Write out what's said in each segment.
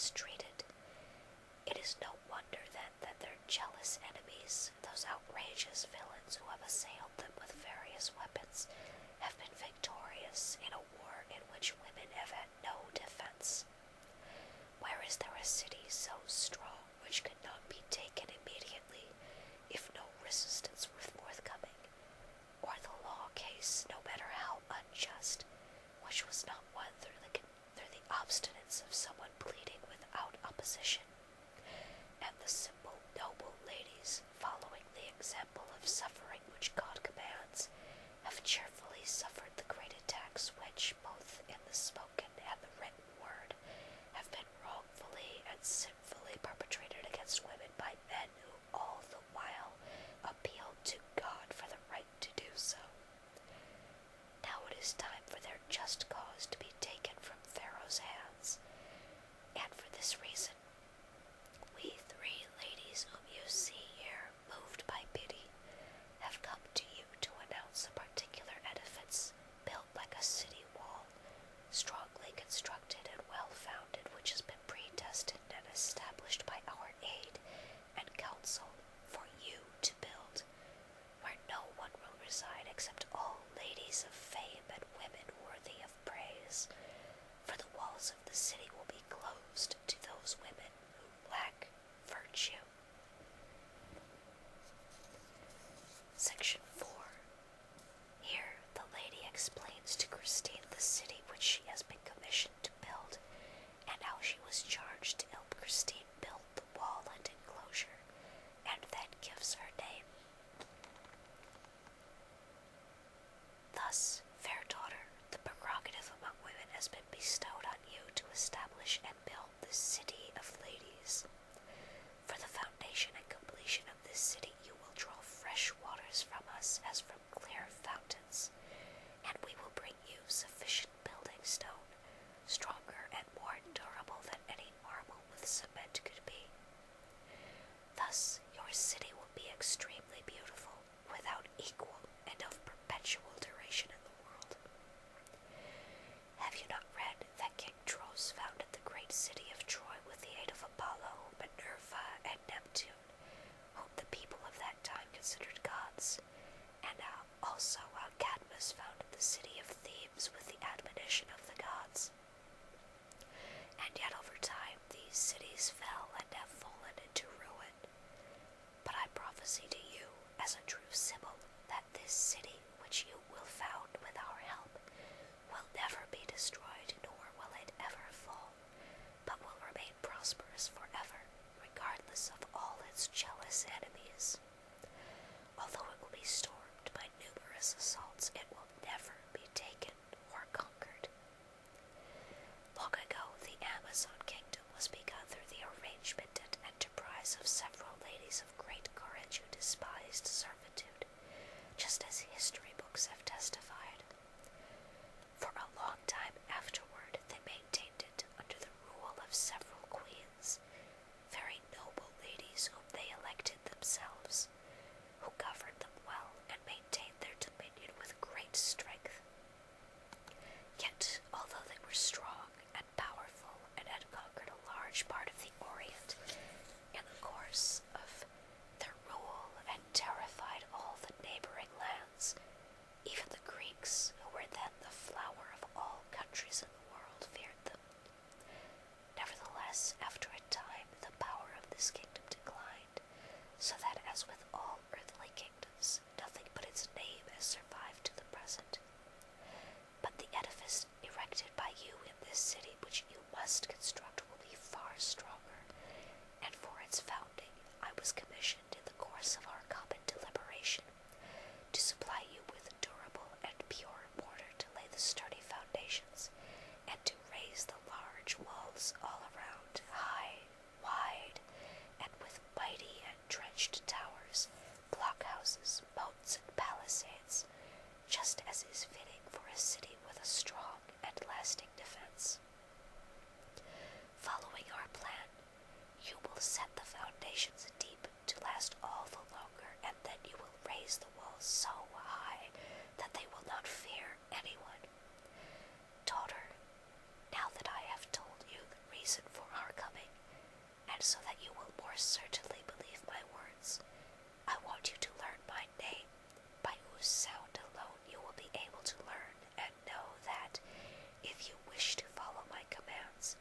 mistreated. It is no wonder then that their jealous enemies, those outrageous villains who have assailed them with various weapons, have been victorious in a war in which women have had no defense. Where is there a city so strong which could not be taken immediately, if no resistance were forthcoming, or the law case, no matter how unjust, which was not won through the obstinance of someone pleading without opposition, and the simple, noble ladies, following the example of suffering which God commands, have cheerfully suffered the great attacks which, both in the spoken and the written word, have been wrongfully and sinfully perpetrated against women by men who all the while appealed to God for the right to do so. Now it is time for their just cause to be taken from Pharaoh's hands, and for this reason, we three ladies whom you see here, moved by pity, have come to you to announce a particular edifice, built like a city wall, strongly constructed and well-founded, which has been predestined and established by our aid and counsel for you to build, where no one will reside except all ladies of fame and women worthy of praise, for the walls of the city will be closed to those women who lack virtue. Section 4. Here the lady explains to Christine the city which she has been commissioned to build, and how she was charged to help Christine build the wall and enclosure, and then gives her name. Thus, fair daughter, the prerogative among women has been bestowed on you to establish and build this city of ladies. For the foundation and completion of this city you will draw fresh waters from us as from clear fountains, and we will bring you sufficient building stone, stronger and more durable than any marble with cement could be. Thus your city will be extremely beautiful, without equal, and of perpetual duration in the world. Have you not read that King Tros founded the great city of Troy with the aid of Apollo, Minerva, and Neptune, whom the people of that time considered gods, and also how Cadmus founded the city of Thebes with the admonition of the gods? And yet over time these cities fell and have fallen into ruin. But I prophesy to you, as a true symbol, that this city which you will found with our help will never be destroyed, nor will it ever fall, but will remain prosperous forever, regardless of all its jealous enemies. Although it will be stormed by numerous assaults, it will never be taken or conquered. Long ago the Amazon kingdom was begun through the arrangement and enterprise of several ladies of great courage who despised servitude, just as history books have testified. For a long time afterward they maintained it under the rule of several queens, very noble ladies whom they elected themselves, who governed them well and maintained their dominion with great strength. Yet, although they were strong and powerful and had conquered a large part of the Orient, in the course of their rule and terrified all the neighboring lands, even the Greeks, who were then the flower of all countries in the world, feared them. Nevertheless, after a time, the power of this kingdom declined, so that, as with all earthly kingdoms, nothing but its name has survived to the present. But the edifice erected by you in this city, which you must construct, will be far stronger, and for its founding I was commissioned in the course of our common deliberation to supply you with durable and pure mortar to lay the sturdy foundations, and to raise the large walls all around, high, wide, and with mighty and trenched towers, blockhouses, moats, and palisades, just as is fitting for a city with a strong and lasting defense. Following our plan, you will set the foundations deep to last all the longer, and then you will raise the walls so high that they will not fear anyone. Daughter, now that I have told you the reason for our coming, and so that you will more certainly believe my words, I want you to learn my name, by whose sound alone you will be able to learn and know that, if you wish to follow my commands,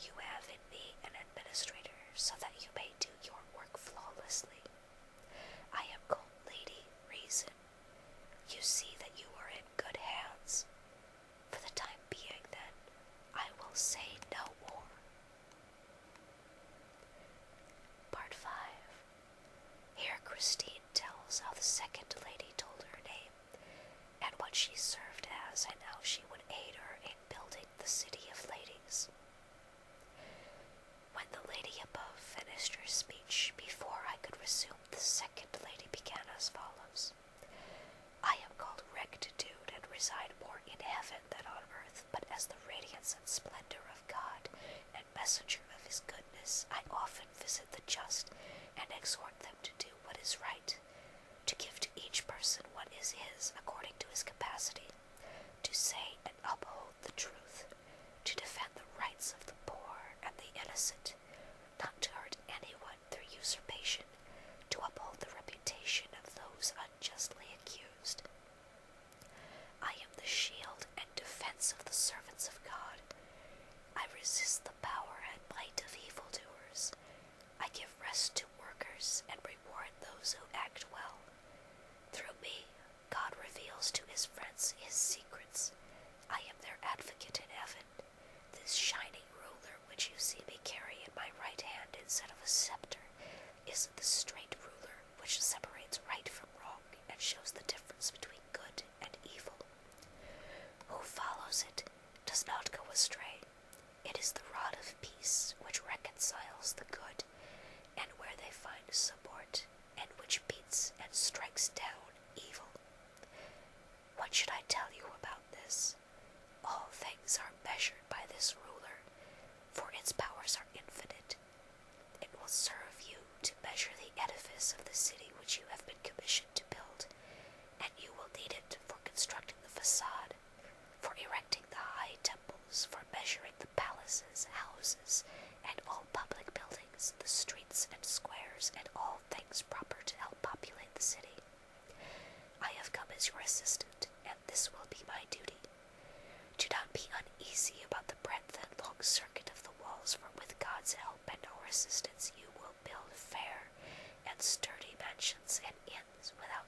you have in me an administrator, so that you may do your work flawlessly. I am called Lady Reason. You see that you are in good hands. For the time being, then, I will say no more. Part 5. Here Christine tells how the second lady told her name, and what she served as, and how she would aid her in building the city of ladies. When the lady above finished her speech, before I could resume, the second lady began as follows. I am called Rectitude, and reside more in heaven than on earth, but as the radiance and splendor of God, and messenger of his goodness, I often visit the just, and exhort them to do what is right, to give to each person what is his according to his capacity, to say and uphold the truth, to defend the rights of the poor and the innocent, not to hurt anyone through usurpation, to uphold the reputation of those unjustly accused. I am the shield and defense of the servants of God. I resist the power and might of evildoers. I give rest to workers and reward those who act well. Through me, God reveals to his friends his secrets. I am their advocate in heaven. This shining ruler which you see me carry in my right hand instead of a scepter is the straight ruler which separates right from wrong and shows the difference between good and evil. Who follows it does not go astray. It is the rod of peace which reconciles the good, and where they find support, and which beats and strikes down evil. What should I tell you about this? All things are measured by this ruler, for its powers are infinite. It will serve you to measure the edifice of the city which you have been commissioned to build, and you will need it for constructing the facade, for erecting the high temples, for measuring the palaces, houses, and all public buildings, the streets and squares, and all things proper to help populate the city. I have come as your assistant, and this will be my duty. Do not be uneasy about the breadth and long circuit of the walls, for with God's help and our assistance you will build fair and sturdy mansions and inns without